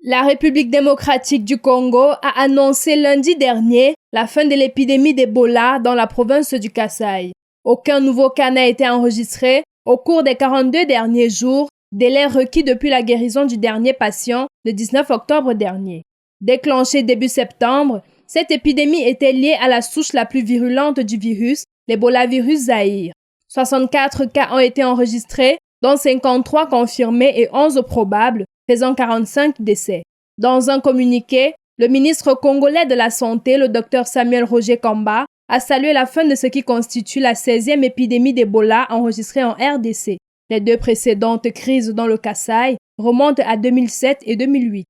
La République démocratique du Congo a annoncé lundi dernier la fin de l'épidémie d'Ebola dans la province du Kasaï. Aucun nouveau cas n'a été enregistré au cours des 42 derniers jours, délai requis depuis la guérison du dernier patient le 19 octobre dernier. Déclenchée début septembre, cette épidémie était liée à la souche la plus virulente du virus, l'Ebola-virus Zaïre. 64 cas ont été enregistrés, dont 53 confirmés et 11 probables, faisant 45 décès. Dans un communiqué, le ministre congolais de la Santé, le Dr Samuel Roger Kamba, a salué la fin de ce qui constitue la 16e épidémie d'Ebola enregistrée en RDC. Les deux précédentes crises dans le Kasaï remontent à 2007 et 2008.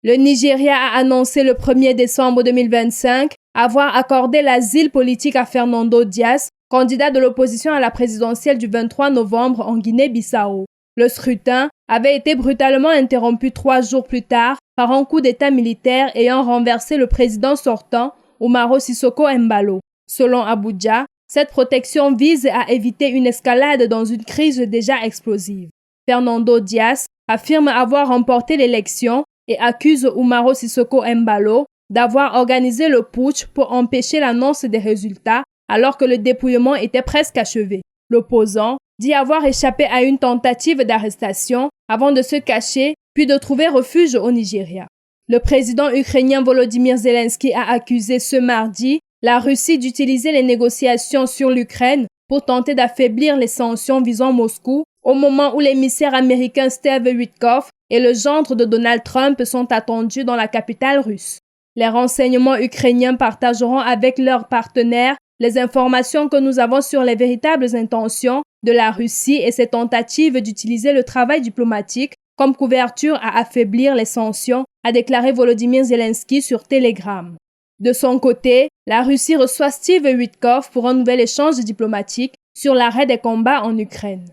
Le Nigeria a annoncé le 1er décembre 2025 avoir accordé l'asile politique à Fernando Dias, candidat de l'opposition à la présidentielle du 23 novembre en Guinée-Bissau. Le scrutin avait été brutalement interrompu 3 jours plus tard par un coup d'État militaire ayant renversé le président sortant, Umaro Sissoco Embalo. Selon Abuja, cette protection vise à éviter une escalade dans une crise déjà explosive. Fernando Dias affirme avoir remporté l'élection et accuse Umaro Sissoco Embalo d'avoir organisé le putsch pour empêcher l'annonce des résultats alors que le dépouillement était presque achevé. L'opposant dit avoir échappé à une tentative d'arrestation avant de se cacher puis de trouver refuge au Nigeria. Le président ukrainien Volodymyr Zelensky a accusé ce mardi la Russie d'utiliser les négociations sur l'Ukraine pour tenter d'affaiblir les sanctions visant Moscou au moment où l'émissaire américain Steve Witkoff et le gendre de Donald Trump sont attendus dans la capitale russe. Les renseignements ukrainiens partageront avec leurs partenaires les informations que nous avons sur les véritables intentions de la Russie et ses tentatives d'utiliser le travail diplomatique comme couverture à affaiblir les sanctions, a déclaré Volodymyr Zelensky sur Telegram. De son côté, la Russie reçoit Steve Witkoff pour un nouvel échange diplomatique sur l'arrêt des combats en Ukraine.